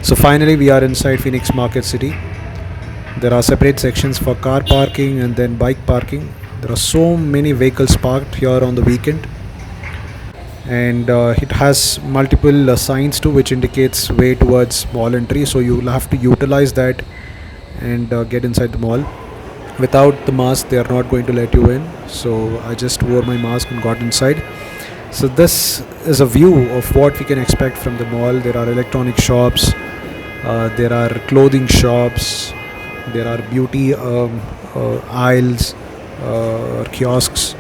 So finally we are inside Phoenix Market City. There are separate sections for car parking and then bike parking. There are so many vehicles parked here on the weekend, and it has multiple signs too, which indicates way towards mall entry. So you will have to utilize that and get inside the mall. Without the mask, they are not going to let you in. So I just wore my mask and got inside. So this is a view of what we can expect from the mall. There are electronic shops, there are clothing shops, there are beauty aisles or kiosks,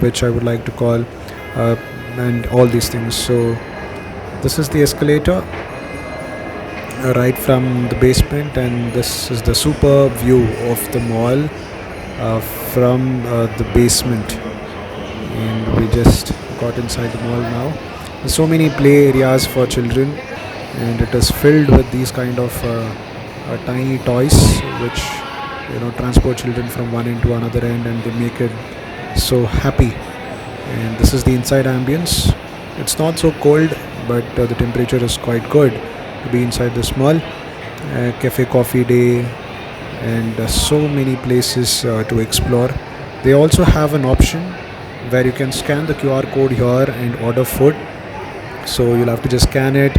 which I would like to call, uh, and all these things. So this is the escalator right from the basement, and this is the superb view of the mall from the basement. And we just got inside the mall now. There's so many play areas for children, and it is filled with these kind of tiny toys which transport children from one end to another end, and they make it so happy. And this is the inside ambience. It's not so cold, but the temperature is quite good to be inside this mall. Cafe coffee day, and so many places to explore. They also have an option where you can scan the QR code here and order food. So you'll have to just scan it,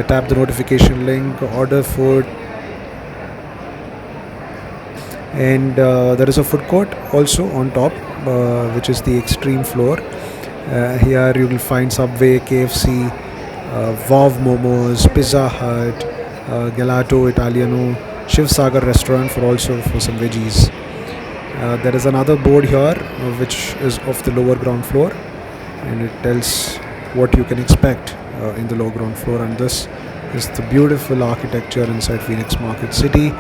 tap the notification link, order food. And there is a food court also on top, which is the extreme floor. Here you will find Subway, KFC, Vav Momos, Pizza Hut, Gelato Italiano, Shiv Sagar restaurant for some veggies. There is another board here which is of the lower ground floor, and it tells what you can expect in the lower ground floor. And this is the beautiful architecture inside Phoenix Market City,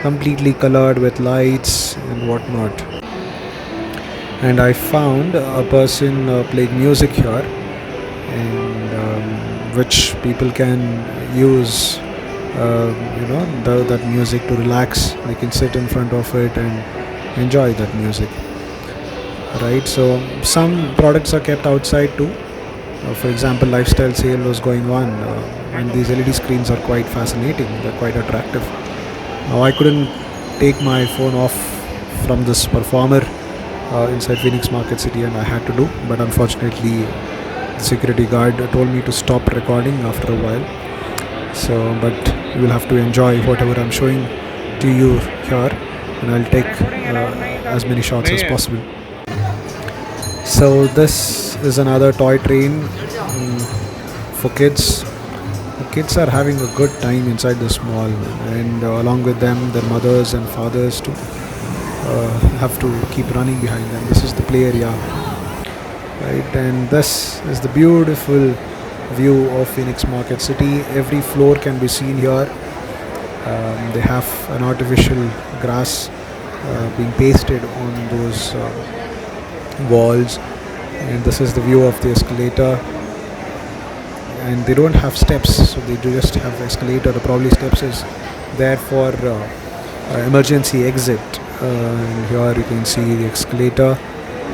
completely colored with lights and whatnot. And I found a person playing music here, and which people can use that music to relax. They can sit in front of it and enjoy that music, right? So some products are kept outside too. For example, lifestyle sale was going on, and these LED screens are quite fascinating. They're quite attractive. Now I couldn't take my phone off from this performer inside Phoenix Market City, and I had to do, but unfortunately the security guard told me to stop recording after a while. So but you will have to enjoy whatever I'm showing to you here, and I'll take as many shots as possible. So this is another toy train for kids. The kids are having a good time inside this mall, and along with them their mothers and fathers too have to keep running behind them. This is the play area, right? And this is the beautiful view of Phoenix Market City. Every floor can be seen here. They have an artificial grass being pasted on those walls, and this is the view of the escalator. And they don't have steps, so they just have escalator. The probably steps is there for emergency exit. And here you can see the escalator,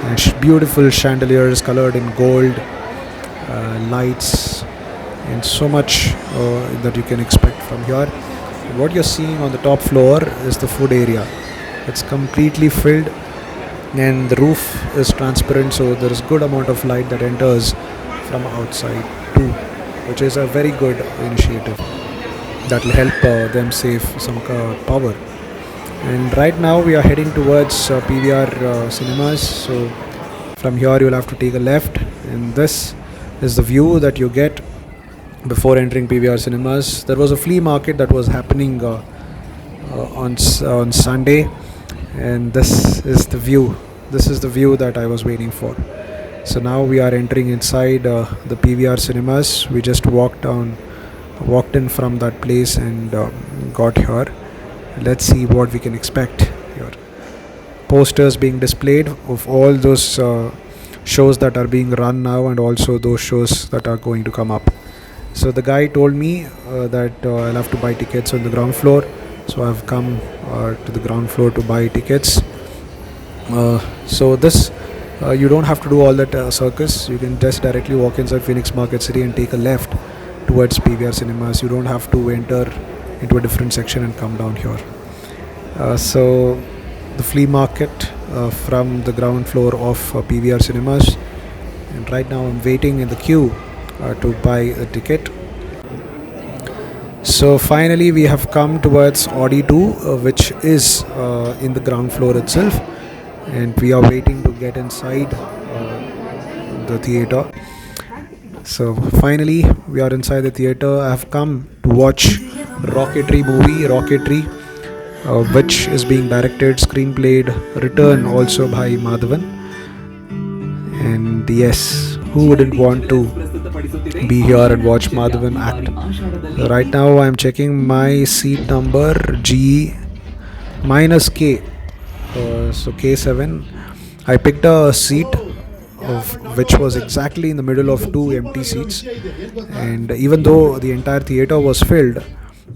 and beautiful chandeliers colored in gold, lights, and so much that you can expect from here. What you're seeing on the top floor is the food area. It's completely filled, and the roof is transparent, so there is good amount of light that enters from outside too, which is a very good initiative that will help them save some power. And right now we are heading towards PVR Cinemas. So from here you will have to take a left, and this is the view that you get before entering PVR Cinemas. There was a flea market that was happening on Sunday, and this is the view. This is the view that I was waiting for. So now we are entering inside the PVR Cinemas. We just walked in from that place and got here. Let's see what we can expect here. Posters being displayed of all those shows that are being run now, and also those shows that are going to come up. So the guy told me that I'll have to buy tickets on the ground floor. So I've come to the ground floor to buy tickets. So this you don't have to do all that circus. You can just directly walk inside Phoenix Market City and take a left towards PVR Cinemas. You don't have to enter into a different section and come down here. So the flea market from the ground floor of PVR Cinemas, and right now I'm waiting in the queue to buy a ticket. So finally we have come towards Audi 2, which is in the ground floor itself, and we are waiting to get inside the theater. So finally we are inside the theater. I have come to watch Rocketry movie, Rocketry, which is being directed, screenplayed, written also by Madhavan. And yes, who wouldn't want to be here and watch Madhavan act? Right now I am checking my seat number G minus K. So K7. I picked a seat of which was exactly in the middle of two empty seats, and even though the entire theater was filled,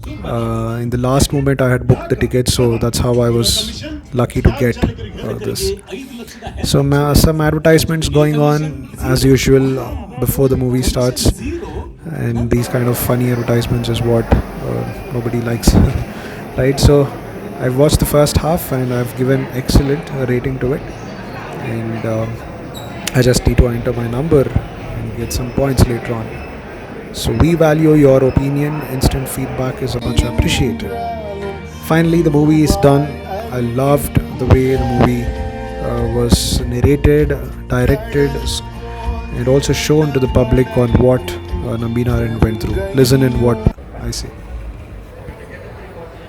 in the last moment I had booked the ticket, so that's how I was lucky to get this. So some advertisements going on as usual before the movie starts, and these kind of funny advertisements is what nobody likes, right? So I've watched the first half and I've given excellent rating to it, and I just need to enter my number and get some points later on. So we value your opinion. Instant feedback is much appreciated. Finally, the movie is done. I loved the way the movie was narrated, directed, and also shown to the public on what Nambi Narayan went through. Listen in what I say.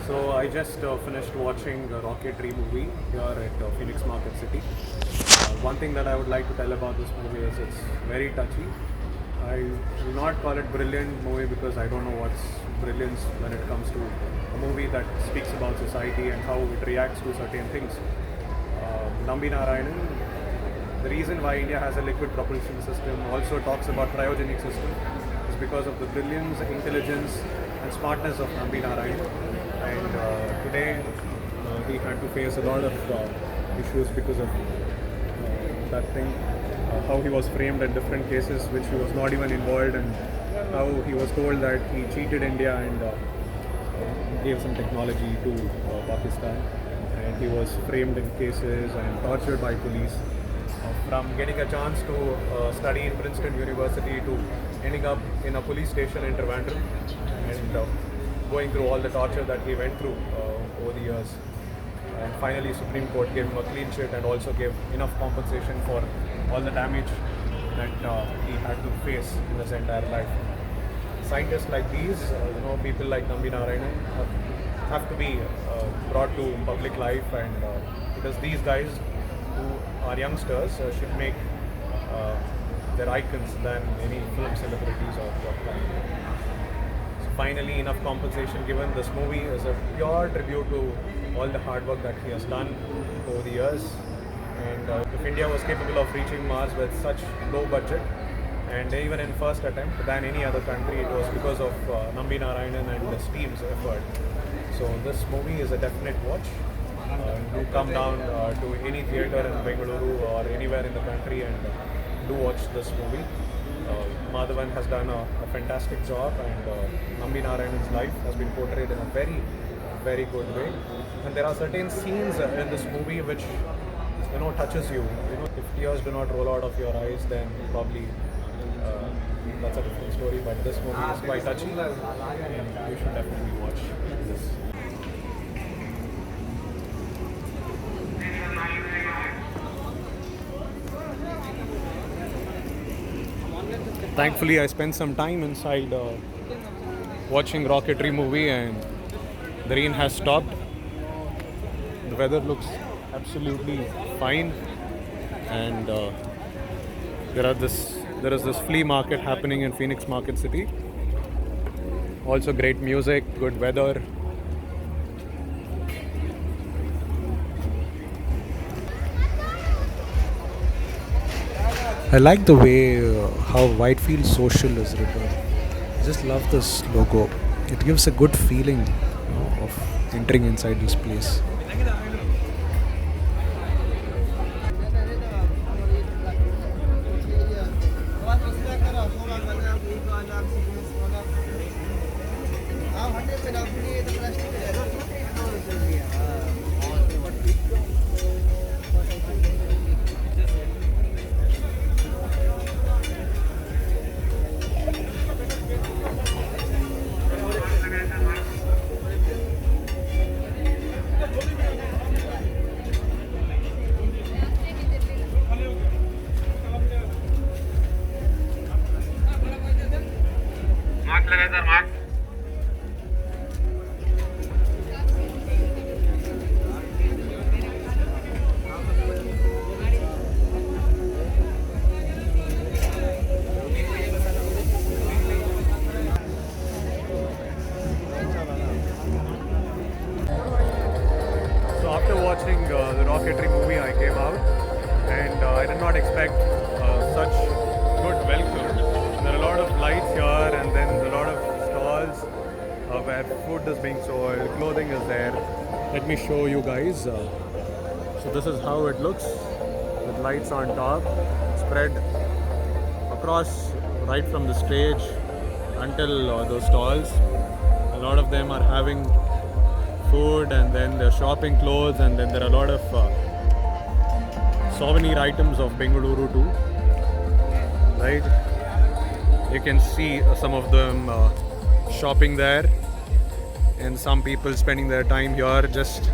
So I just finished watching the Rocketry movie here at Phoenix Market City. One thing that I would like to tell about this movie is it's very touchy. I will not call it brilliant movie because I don't know what's brilliance when it comes to a movie that speaks about society and how it reacts to certain things. Nambi Narayanan, the reason why India has a liquid propulsion system, also talks about cryogenic system, is because of the brilliance, intelligence and smartness of Nambi Narayanan. And today he had to face a lot of issues because of that thing, how he was framed in different cases which he was not even involved in, how he was told that he cheated India and gave some technology to Pakistan, and he was framed in cases and tortured by police, from getting a chance to study in Princeton University to ending up in a police station in Trivandrum and going through all the torture that he went through over the years. And finally Supreme Court gave him a clean sheet and also gave enough compensation for all the damage that he had to face in his entire life. Scientists like these, people like Nambi Narayanan have to be brought to public life, and because these guys who are youngsters should make their icons than any film celebrities or what kind. So finally enough compensation given. This movie is a pure tribute to all the hard work that he has done over the years, and if India was capable of reaching Mars with such low budget and even in first attempt than any other country, it was because of Nambi Narayanan and his team's effort. So this movie is a definite watch. Do come down to any theatre in Bengaluru or anywhere in the country and do watch this movie. Madhavan has done a fantastic job, and Nambi Narayanan's life has been portrayed in a very, very good way. And there are certain scenes in this movie which touches you. If tears do not roll out of your eyes, then probably that's a different story. But this movie is quite touching, and you should definitely watch this. Thankfully, I spent some time inside watching Rocketry movie, and the rain has stopped. The weather looks absolutely fine, and there is this flea market happening in Phoenix Market City. Also great music, good weather. I like the way how Whitefield Social is written. I just love this logo. It gives a good feeling of entering inside this place. So after watching the Rocketry movie, I came out, and I did not expect such good welcome. There are a lot of lights here, and then a lot of stalls where food is being sold, clothing is there. Let me show you guys. So this is how it looks, with lights on top, spread across right from the stage until those stalls. A lot of them are having food, and then they're shopping clothes, and then there are a lot of souvenir items of Bengaluru too, right? You can see some of them shopping there, and some people spending their time here just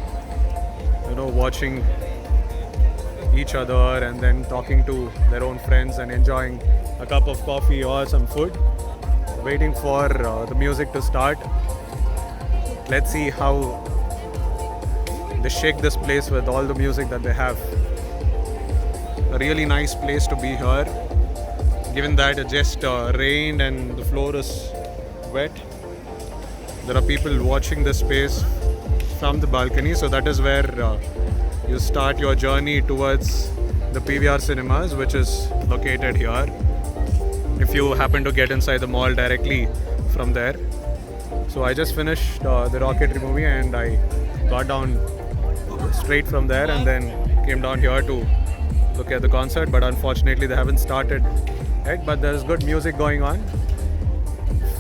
watching each other and then talking to their own friends and enjoying a cup of coffee or some food, waiting for the music to start. Let's see how they shake this place with all the music that they have. A really nice place to be here, given that it just rained and the floor is wet. There are people watching this space from the balcony, so that is where you start your journey towards the PVR Cinemas, which is located here. If you happen to get inside the mall directly from there. So I just finished the Rocketry movie, and I got down straight from there and then came down here to look at the concert. But unfortunately they haven't started yet, but there's good music going on.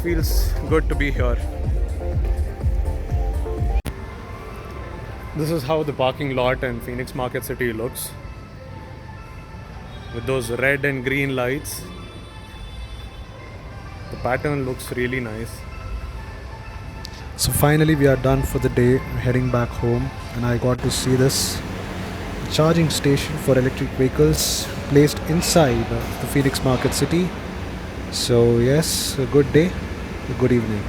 Feels good to be here. This is how the parking lot in Phoenix Market City looks, with those red and green lights. The pattern looks really nice. So finally we are done for the day, heading back home, and I got to see this charging station for electric vehicles placed inside the Phoenix Market City. So yes, a good day, a good evening.